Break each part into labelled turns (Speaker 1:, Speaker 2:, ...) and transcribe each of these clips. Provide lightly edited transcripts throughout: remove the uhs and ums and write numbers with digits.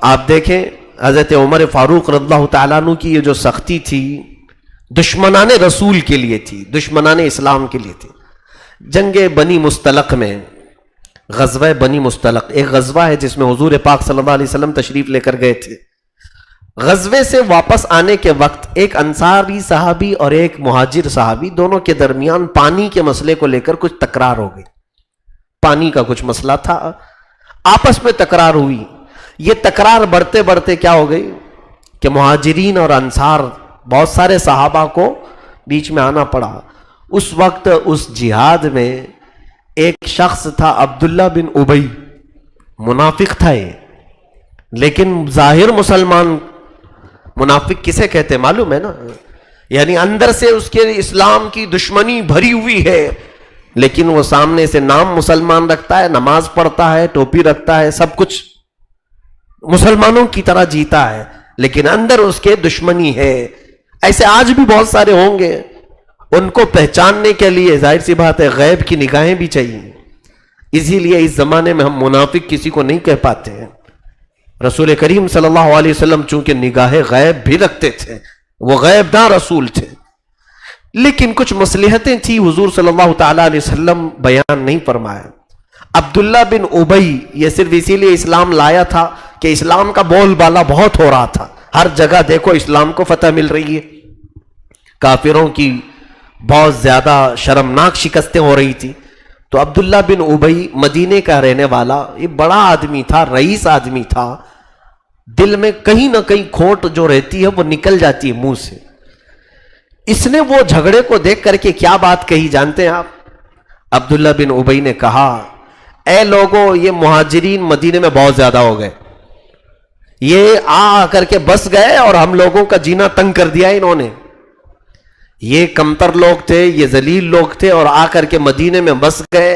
Speaker 1: آپ دیکھیں حضرت عمر فاروق رضی اللہ تعالیٰ عنہ کی یہ جو سختی تھی دشمنان رسول کے لیے تھی، دشمنان اسلام کے لیے تھی. جنگ بنی مستلق میں، غزوہ بنی مستلق ایک غزوہ ہے جس میں حضور پاک صلی اللہ علیہ وسلم تشریف لے کر گئے تھے. غزوے سے واپس آنے کے وقت ایک انصاری صحابی اور ایک مہاجر صحابی دونوں کے درمیان پانی کے مسئلے کو لے کر کچھ تکرار ہو گئی. پانی کا کچھ مسئلہ تھا، آپس میں تکرار ہوئی. یہ تکرار بڑھتے بڑھتے کیا ہو گئی کہ مہاجرین اور انصار بہت سارے صحابہ کو بیچ میں آنا پڑا. اس وقت اس جہاد میں ایک شخص تھا عبداللہ بن ابی، منافق تھا یہ، لیکن ظاہر مسلمان. منافق کسے کہتے معلوم ہے نا؟ یعنی اندر سے اس کے اسلام کی دشمنی بھری ہوئی ہے، لیکن وہ سامنے سے نام مسلمان رکھتا ہے، نماز پڑھتا ہے، ٹوپی رکھتا ہے، سب کچھ مسلمانوں کی طرح جیتا ہے، لیکن اندر اس کے دشمنی ہے. ایسے آج بھی بہت سارے ہوں گے. ان کو پہچاننے کے لیے ظاہر سی بات ہے غیب کی نگاہیں بھی چاہیے. اسی لیے اس زمانے میں ہم منافق کسی کو نہیں کہہ پاتے ہیں. رسول کریم صلی اللہ علیہ وسلم چونکہ نگاہ غیب بھی رکھتے تھے، وہ غیب داں رسول تھے، لیکن کچھ مصلحتیں تھی حضور صلی اللہ تعالیٰ علیہ وسلم بیان نہیں فرمایا. عبداللہ بن ابی یہ صرف اسی لیے اسلام لایا تھا کہ اسلام کا بول بالا بہت ہو رہا تھا. ہر جگہ دیکھو اسلام کو فتح مل رہی ہے، کافروں کی بہت زیادہ شرمناک شکستیں ہو رہی تھی. تو عبداللہ بن ابی مدینے کا رہنے والا، یہ بڑا آدمی تھا، رئیس آدمی تھا. دل میں کہیں نہ کہیں کھوٹ جو رہتی ہے وہ نکل جاتی ہے منہ سے. اس نے وہ جھگڑے کو دیکھ کر کے کیا بات کہی جانتے ہیں آپ؟ عبداللہ بن ابی نے کہا، اے لوگو، یہ مہاجرین مدینے میں بہت زیادہ ہو گئے، یہ آ کر کے بس گئے اور ہم لوگوں کا جینا تنگ کر دیا انہوں نے. یہ کمتر لوگ تھے، یہ ذلیل لوگ تھے اور آ کر کے مدینے میں بس گئے.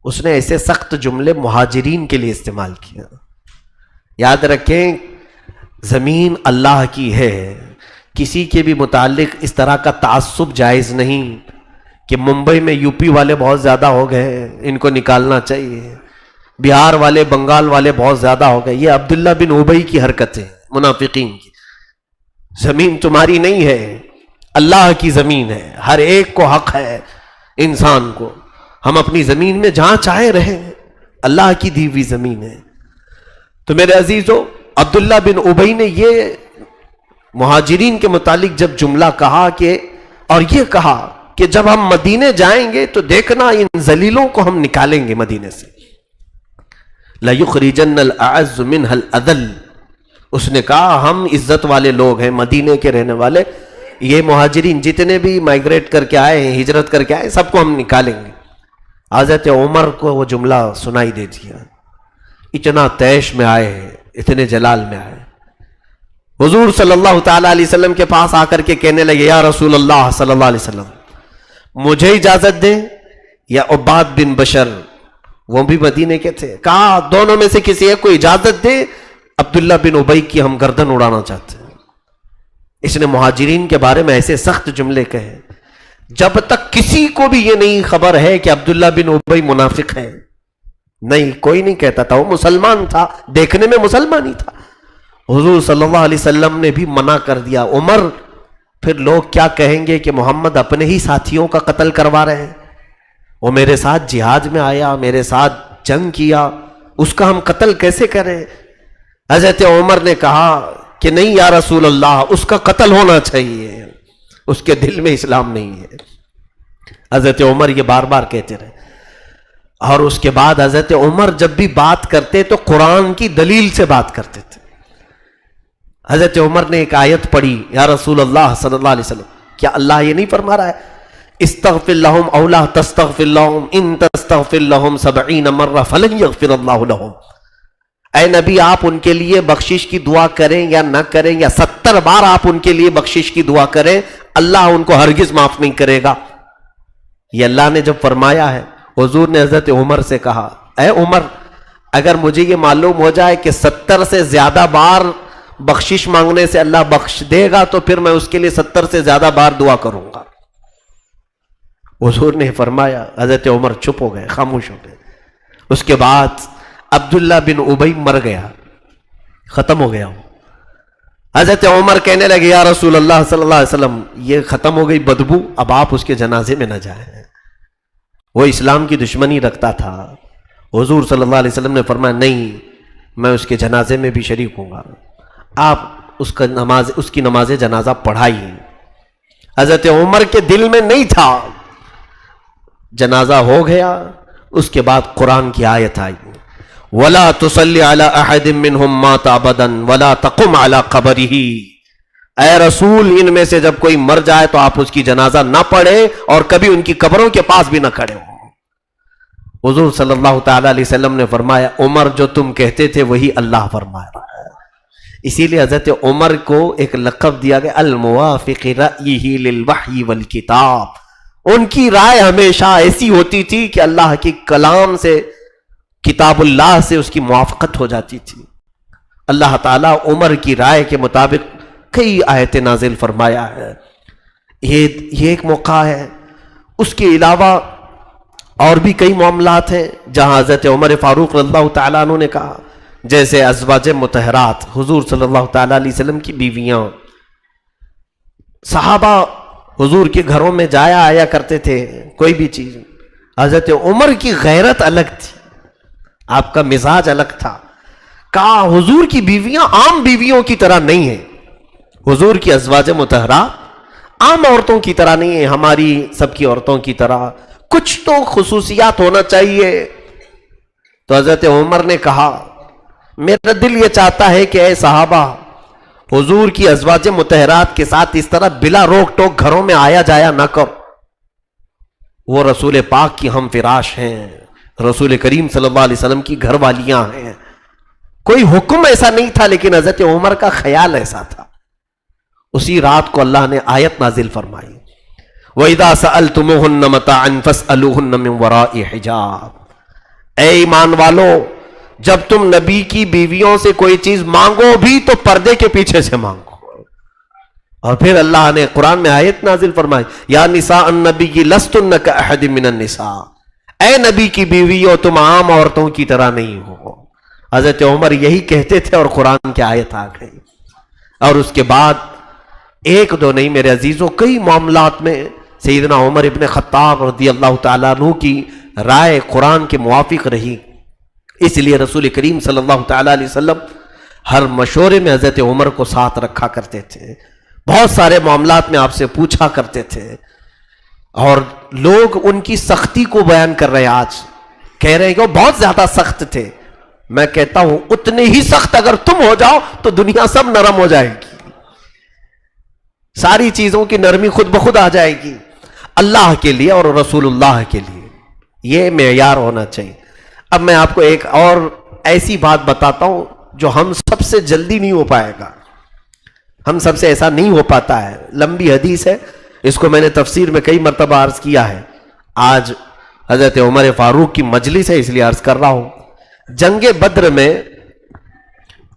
Speaker 1: اس نے ایسے سخت جملے مہاجرین کے لیے استعمال کیا. یاد رکھیں زمین اللہ کی ہے، کسی کے بھی متعلق اس طرح کا تعصب جائز نہیں کہ ممبئی میں یو پی والے بہت زیادہ ہو گئے، ان کو نکالنا چاہیے، بہار والے بنگال والے بہت زیادہ ہو گئے. یہ عبداللہ بن ابی کی حرکتیں منافقین کی. زمین تمہاری نہیں ہے، اللہ کی زمین ہے، ہر ایک کو حق ہے انسان کو. ہم اپنی زمین میں جہاں چاہے رہیں، اللہ کی دی ہوئی زمین ہے. تو میرے عزیزو، عبداللہ بن ابی نے یہ مہاجرین کے متعلق جب جملہ کہا کہ، اور یہ کہا کہ جب ہم مدینے جائیں گے تو دیکھنا ان ذلیلوں کو ہم نکالیں گے مدینے سے. لَيُخْرِجَنَّ الْأَعَزُّ مِنْهَا الْأَذَلُّ. اس نے کہا ہم عزت والے لوگ ہیں، مدینے کے رہنے والے، یہ مہاجرین جتنے بھی مائگریٹ کر کے آئے ہیں، ہجرت کر کے آئے، سب کو ہم نکالیں گے. حضرت عمر کو وہ جملہ سنائی دے دیا. اتنا تیش میں آئے، اتنے جلال میں آئے. حضور صلی اللہ تعالیٰ علیہ وسلم کے پاس آ کر کے کہنے لگے، یا رسول اللہ صلی اللہ علیہ وسلم، مجھے اجازت دیں یا عباد بن بشر، وہ بھی مدینے کے تھے. کہا دونوں میں سے کسی ایک کو اجازت دے، عبداللہ بن ابی کی ہم گردن اڑانا چاہتے ہیں. اس نے مہاجرین کے بارے میں ایسے سخت جملے کہے. جب تک کسی کو بھی یہ نہیں خبر ہے کہ عبداللہ بن ابی منافق ہے، نہیں کوئی نہیں کہتا تھا، وہ مسلمان تھا، دیکھنے میں مسلمان ہی تھا. حضور صلی اللہ علیہ وسلم نے بھی منع کر دیا. عمر، پھر لوگ کیا کہیں گے کہ محمد اپنے ہی ساتھیوں کا قتل کروا رہے ہیں، وہ میرے ساتھ جہاد میں آیا، میرے ساتھ جنگ کیا، اس کا ہم قتل کیسے کریں؟ حضرت عمر نے کہا کہ نہیں یا رسول اللہ، اس کا قتل ہونا چاہیے، اس کے دل میں اسلام نہیں ہے. حضرت عمر یہ بار بار کہتے رہے. اور اس کے بعد حضرت عمر جب بھی بات کرتے تو قرآن کی دلیل سے بات کرتے تھے. حضرت عمر نے ایک آیت پڑھی، یا رسول اللہ صلی اللہ علیہ وسلم، کیا اللہ یہ نہیں فرما رہا ہے استغفر لهم او لا تستغفر لهم ان تستغفر لهم 70 مرہ فلن یغفر اللہ لهم. اے نبی، آپ ان کے لیے بخشش کی دعا کریں یا نہ کریں، یا 70 بار آپ ان کے لیے بخشش کی دعا کریں، اللہ ان کو ہرگز معاف نہیں کرے گا. یہ اللہ نے جب فرمایا ہے، حضور نے حضرت عمر سے کہا، اے عمر، اگر مجھے یہ معلوم ہو جائے کہ 70 سے زیادہ بار بخشش مانگنے سے اللہ بخش دے گا تو پھر میں اس کے لیے 70 سے زیادہ بار دعا کروں گا. حضور نے فرمایا، حضرت عمر چپ ہو گئے، خاموش ہو گئے. اس کے بعد عبداللہ بن ابی مر گیا. ختم ہو گیا ہوں. حضرت عمر کہنے لگے یا رسول اللہ صلی اللہ علیہ وسلم یہ ختم ہو گئی بدبو, اب آپ اس کے جنازے میں نہ جائیں. وہ اسلام کی دشمنی رکھتا تھا. حضور صلی اللہ علیہ وسلم نے فرمایا نہیں, میں اس کے جنازے میں بھی شریک ہوں گا, آپ اس کی نماز جنازہ پڑھائیے. حضرت عمر کے دل میں نہیں تھا. جنازہ ہو گیا, اس کے بعد قرآن کی آیت آئی وَلَا تُصَلِّ عَلَىٰ أَحَدٍ مِّنْهُمْ مَاتَ أَبَدًا وَلَا تَقُمْ عَلَىٰ قَبْرِهِ. اے رسول ان میں سے جب کوئی مر جائے تو آپ اس کی جنازہ نہ پڑھے اور کبھی ان کی قبروں کے پاس بھی نہ کھڑے ہوں. حضور صلی اللہ تعالی علیہ وسلم نے فرمایا عمر جو تم کہتے تھے وہی اللہ فرما رہا ہے. اسی لیے حضرت عمر کو ایک لقب دیا گیا الموافق رأیہ للوحی والکتاب. ان کی رائے ہمیشہ ایسی ہوتی تھی کہ اللہ کی کلام سے, کتاب اللہ سے اس کی موافقت ہو جاتی تھی. اللہ تعالیٰ عمر کی رائے کے مطابق کئی آیتیں نازل فرمایا ہے. یہ ایک موقع ہے. اس کے علاوہ اور بھی کئی معاملات ہیں جہاں حضرت عمر فاروق رضی اللہ تعالیٰ عنہ نے کہا, جیسے ازواج مطہرات حضور صلی اللہ تعالیٰ علیہ وسلم کی بیویاں. صحابہ حضور کے گھروں میں جایا آیا کرتے تھے, کوئی بھی چیز. حضرت عمر کی غیرت الگ تھی, آپ کا مزاج الگ تھا. کہا حضور کی بیویاں عام بیویوں کی طرح نہیں ہیں, حضور کی ازواج مطہرات عام عورتوں کی طرح نہیں ہیں, ہماری سب کی عورتوں کی طرح کچھ تو خصوصیات ہونا چاہیے. تو حضرت عمر نے کہا میرا دل یہ چاہتا ہے کہ اے صحابہ حضور کی ازواج مطہرات کے ساتھ اس طرح بلا روک ٹوک گھروں میں آیا جایا نہ کرو. وہ رسول پاک کی ہم فراش ہیں, رسول کریم صلی اللہ علیہ وسلم کی گھر والیاں ہیں. کوئی حکم ایسا نہیں تھا لیکن حضرت عمر کا خیال ایسا تھا. اسی رات کو اللہ نے آیت نازل فرمائی وَإِذَا سَأَلْتُمُوهُنَّ مَتَاعًا فَاسْأَلُوهُنَّ مِنْ وَرَاءِ حِجَابٍ. اے ایمان والو جب تم نبی کی بیویوں سے کوئی چیز مانگو بھی تو پردے کے پیچھے سے مانگو. اور پھر اللہ نے قرآن میں آیت نازل فرمائی یا نساء النبی لستن کأحد من النساء. اے نبی کی بیویوں تم عام عورتوں کی طرح نہیں ہو. حضرت عمر یہی کہتے تھے اور قرآن کی آیت آ گئی. اور اس کے بعد ایک دو نہیں میرے عزیزوں, کئی معاملات میں سیدنا عمر ابن خطاب رضی اللہ تعالیٰ عنہ کی رائے قرآن کے موافق رہی. اس لیے رسول کریم صلی اللہ تعالیٰ علیہ وسلم ہر مشورے میں حضرت عمر کو ساتھ رکھا کرتے تھے. بہت سارے معاملات میں آپ سے پوچھا کرتے تھے. اور لوگ ان کی سختی کو بیان کر رہے ہیں, آج کہہ رہے ہیں کہ وہ بہت زیادہ سخت تھے. میں کہتا ہوں اتنے ہی سخت اگر تم ہو جاؤ تو دنیا سب نرم ہو جائے گی, ساری چیزوں کی نرمی خود بخود آ جائے گی. اللہ کے لیے اور رسول اللہ کے لیے یہ معیار ہونا چاہیے. اب میں آپ کو ایک اور ایسی بات بتاتا ہوں جو ہم سب سے جلدی نہیں ہو پائے گا, ہم سب سے ایسا نہیں ہو پاتا ہے. لمبی حدیث ہے, اس کو میں نے تفسیر میں کئی مرتبہ عرض کیا ہے. آج حضرت عمر فاروق کی مجلس ہے اس لیے عرض کر رہا ہوں. جنگ بدر میں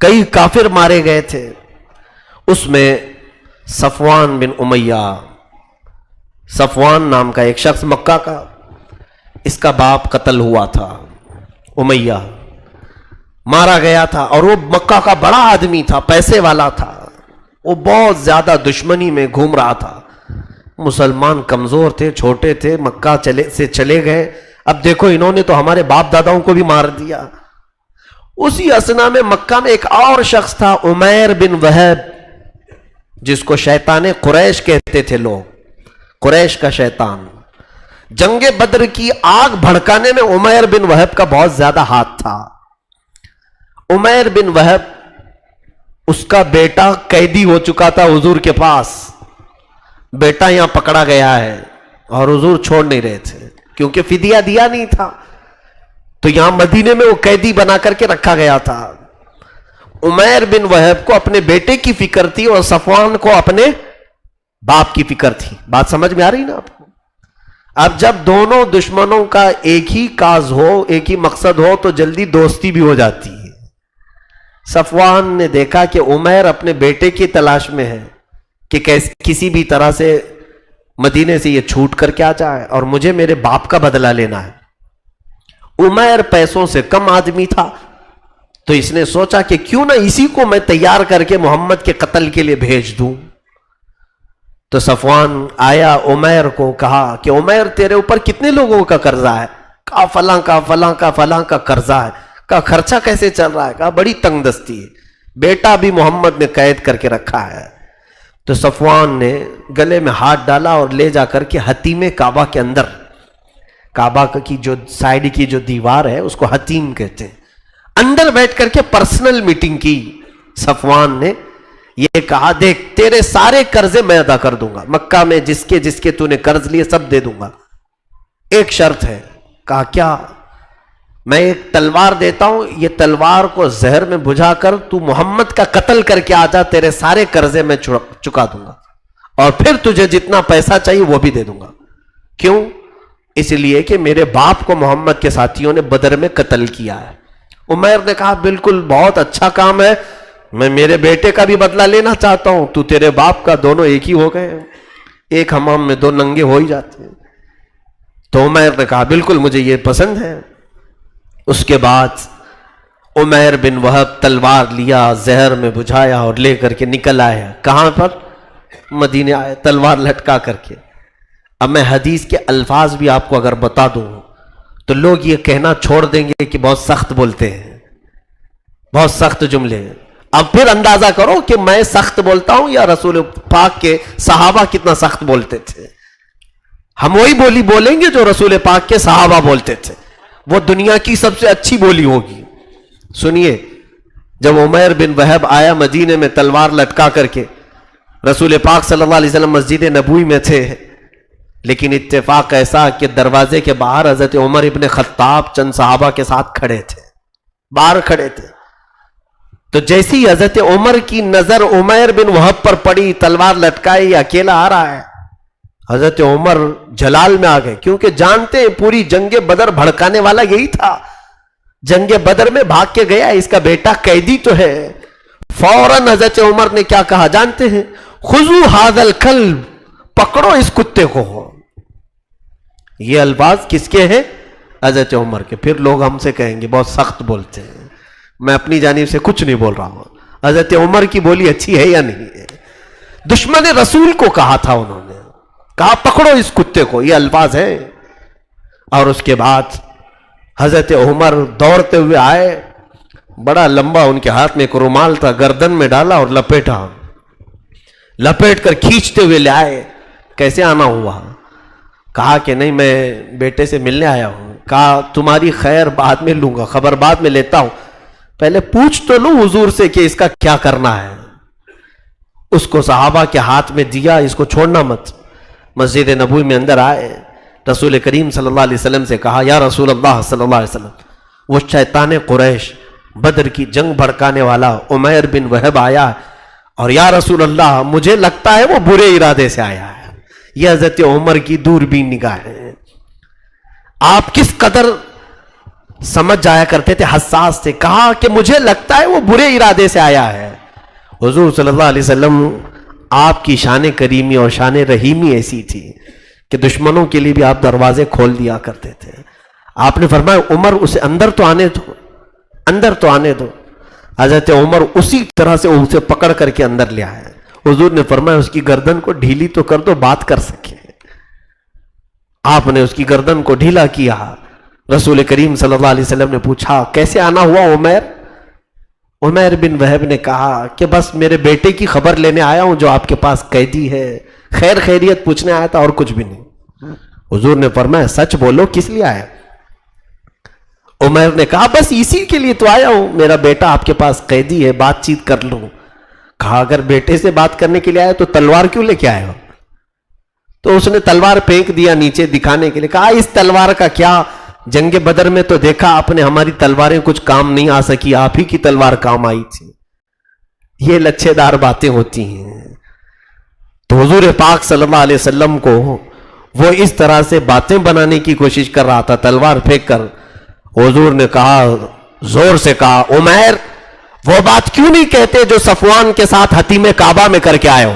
Speaker 1: کئی کافر مارے گئے تھے. اس میں صفوان بن امیہ, صفوان نام کا ایک شخص مکہ کا, اس کا باپ قتل ہوا تھا. امیہ مارا گیا تھا اور وہ مکہ کا بڑا آدمی تھا, پیسے والا تھا. وہ بہت زیادہ دشمنی میں گھوم رہا تھا. مسلمان کمزور تھے, چھوٹے تھے, مکہ سے چلے گئے. اب دیکھو انہوں نے تو ہمارے باپ داداؤں کو بھی مار دیا. اسی اسنا میں مکہ میں ایک اور شخص تھا عمیر بن وہب, جس کو شیطان قریش کہتے تھے لوگ, قریش کا شیطان. جنگ بدر کی آگ بھڑکانے میں عمیر بن وہب کا بہت زیادہ ہاتھ تھا. عمیر بن وہب, اس کا بیٹا قیدی ہو چکا تھا حضور کے پاس. بیٹا یہاں پکڑا گیا ہے اور حضور چھوڑ نہیں رہے تھے کیونکہ فدیہ دیا نہیں تھا, تو یہاں مدینے میں وہ قیدی بنا کر کے رکھا گیا تھا. عمیر بن وہب کو اپنے بیٹے کی فکر تھی اور صفوان کو اپنے باپ کی فکر تھی. بات سمجھ میں آ رہی نا آپ کو؟ اب جب دونوں دشمنوں کا ایک ہی کاز ہو, ایک ہی مقصد ہو, تو جلدی دوستی بھی ہو جاتی ہے. صفوان نے دیکھا کہ عمیر اپنے بیٹے کی تلاش میں ہے کہ کسی بھی طرح سے مدینے سے یہ چھوٹ کر کے آ جائے اور مجھے میرے باپ کا بدلہ لینا ہے. عمیر پیسوں سے کم آدمی تھا, تو اس نے سوچا کہ کیوں نہ اسی کو میں تیار کر کے محمد کے قتل کے لیے بھیج دوں. تو صفوان آیا عمیر کو کہا کہ عمیر تیرے اوپر کتنے لوگوں کا قرضہ ہے؟ کہا فلاں کا فلاں کا فلاں کا قرضہ ہے. کہا خرچہ کیسے چل رہا ہے؟ کہا بڑی تنگ دستی ہے، بیٹا بھی محمد نے قید کر کے رکھا ہے. تو صفوان نے گلے میں ہاتھ ڈالا اور لے جا کر کے حتیم کعبہ کے اندر، کعبہ کی جو سائڈ کی جو دیوار ہے اس کو حتیم کہتے ہیں، اندر بیٹھ کر کے پرسنل میٹنگ کی. صفوان نے یہ کہا دیکھ تیرے سارے قرضے میں ادا کر دوں گا، مکہ میں جس کے تو نے قرض لیے سب دے دوں گا، ایک شرط ہے. کہا کیا؟ میں ایک تلوار دیتا ہوں، یہ تلوار کو زہر میں بجھا کر تو محمد کا قتل کر کے آ جا، تیرے سارے قرضے میں چکا دوں گا، اور پھر تجھے جتنا پیسہ چاہیے وہ بھی دے دوں گا. کیوں؟ اس لیے کہ میرے باپ کو محمد کے ساتھیوں نے بدر میں قتل کیا ہے. عمیر نے کہا بالکل بہت اچھا کام ہے، میں میرے بیٹے کا بھی بدلہ لینا چاہتا ہوں، تو تیرے باپ کا دونوں ایک ہی ہو گئے ہیں، ایک حمام میں دو ننگے ہو ہی جاتے ہیں. تو عمیر نے کہا بالکل مجھے یہ پسند ہے. اس کے بعد عمیر بن وہب تلوار لیا، زہر میں بجھایا اور لے کر کے نکل آیا. کہاں پر؟ مدینے آئے تلوار لٹکا کر کے. اب میں حدیث کے الفاظ بھی آپ کو اگر بتا دوں تو لوگ یہ کہنا چھوڑ دیں گے کہ بہت سخت بولتے ہیں، بہت سخت جملے. اب پھر اندازہ کرو کہ میں سخت بولتا ہوں یا رسول پاک کے صحابہ کتنا سخت بولتے تھے. ہم وہی بولی بولیں گے جو رسول پاک کے صحابہ بولتے تھے، وہ دنیا کی سب سے اچھی بولی ہوگی. سنیے، جب عمیر بن وہب آیا مدینے میں تلوار لٹکا کر کے، رسول پاک صلی اللہ علیہ وسلم مسجد نبوی میں تھے، لیکن اتفاق ایسا کہ دروازے کے باہر حضرت عمر ابن خطاب چند صحابہ کے ساتھ کھڑے تھے، باہر کھڑے تھے. تو جیسی حضرت عمر کی نظر عمیر بن وہب پر پڑی، تلوار لٹکائی اکیلا آ رہا ہے، حضرت عمر جلال میں آ گئے، کیونکہ جانتے ہیں پوری جنگ بدر بھڑکانے والا یہی تھا. جنگ بدر میں بھاگ کے گیا، اس کا بیٹا قیدی تو ہے. فوراً حضرت عمر نے کیا کہا جانتے ہیں؟ خذو ھذا الکلب، پکڑو اس کتے کو. یہ الفاظ کس کے ہیں؟ حضرت عمر کے. پھر لوگ ہم سے کہیں گے بہت سخت بولتے ہیں، میں اپنی جانب سے کچھ نہیں بول رہا ہوں. حضرت عمر کی بولی اچھی ہے یا نہیں ہے؟ دشمن رسول کو کہا تھا انہوں نے، کہا پکڑو اس کتے کو، یہ الفاظ ہیں. اور اس کے بعد حضرت عمر دوڑتے ہوئے آئے، بڑا لمبا ان کے ہاتھ میں ایک رومال تھا، گردن میں ڈالا اور لپیٹا، لپیٹ کر کھینچتے ہوئے لے آئے. کیسے آنا ہوا؟ کہا کہ نہیں میں بیٹے سے ملنے آیا ہوں. کہا تمہاری خیر بعد میں لوں گا، خبر بعد میں لیتا ہوں، پہلے پوچھ تو لوں حضور سے کہ اس کا کیا کرنا ہے. اس کو صحابہ کے ہاتھ میں دیا، اس کو چھوڑنا مت. مسجد نبوی میں اندر آئے، رسول کریم صلی اللہ علیہ وسلم سے کہا یا رسول اللہ صلی اللہ علیہ وسلم، وہ شیطان قریش بدر کی جنگ بھڑکانے والا عمیر بن وہب آیا، اور یا رسول اللہ مجھے لگتا ہے وہ برے ارادے سے آیا ہے. یہ حضرت عمر کی دوربین نگاہ ہے. آپ کس قدر سمجھ جایا کرتے تھے، حساس تھے. کہا کہ مجھے لگتا ہے وہ برے ارادے سے آیا ہے. حضور صلی اللہ علیہ وسلم آپ کی شان کریمی اور شان رحیمی ایسی تھی کہ دشمنوں کے لیے بھی آپ دروازے کھول دیا کرتے تھے. آپ نے فرمایا عمر اسے اندر تو آنے دو، اندر تو آنے دو. حضرت عمر اسی طرح سے اسے پکڑ کر کے اندر لے آئے. حضور نے فرمایا اس کی گردن کو ڈھیلی تو کر دو، بات کر سکے. آپ نے اس کی گردن کو ڈھیلا کیا. رسول کریم صلی اللہ علیہ وسلم نے پوچھا کیسے آنا ہوا عمیر؟ عمیر بن وہب نے کہا کہ بس میرے بیٹے کی خبر لینے آیا ہوں جو آپ کے پاس قیدی ہے، خیر خیریت پوچھنے آیا تھا اور کچھ بھی نہیں. حضور نے فرمایا سچ بولو کس لیے آیا؟ عمیر نے کہا بس اسی کے لیے تو آیا ہوں، میرا بیٹا آپ کے پاس قیدی ہے، بات چیت کر لوں. کہا اگر بیٹے سے بات کرنے کے لیے آیا تو تلوار کیوں لے کے آئے ہو؟ تو اس نے تلوار پھینک دیا نیچے دکھانے کے لیے. کہا اس تلوار کا کیا، جنگ بدر میں تو دیکھا آپ نے ہماری تلواریں کچھ کام نہیں آ سکی، آپ ہی کی تلوار کام آئی تھی. یہ لچھے دار باتیں ہوتی ہیں. تو حضور پاک صلی اللہ علیہ وسلم کو وہ اس طرح سے باتیں بنانے کی کوشش کر رہا تھا تلوار پھینک کر. حضور نے کہا، زور سے کہا عمیر وہ بات کیوں نہیں کہتے جو صفوان کے ساتھ حتیم کعبہ میں کر کے آئے ہو؟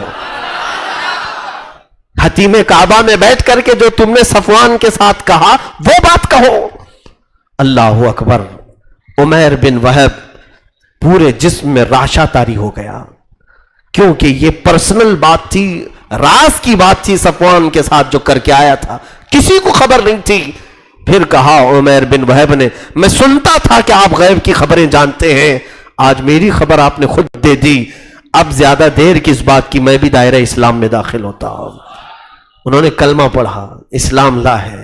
Speaker 1: حتیم کعبہ میں بیٹھ کر کے جو تم نے صفوان کے ساتھ کہا وہ بات کہو. اللہ اکبر. عمیر بن وہب پورے جسم میں راشا طاری ہو گیا، کیونکہ یہ پرسنل بات تھی، راز کی بات تھی صفوان کے ساتھ جو کر کے آیا تھا، کسی کو خبر نہیں تھی۔ پھر کہا عمیر بن وہب نے، میں سنتا تھا کہ آپ غیب کی خبریں جانتے ہیں، آج میری خبر آپ نے خود دے دی، اب زیادہ دیر کس بات کی، میں بھی دائرہ اسلام میں داخل ہوتا ہوں۔ انہوں نے کلمہ پڑھا، اسلام لا ہے،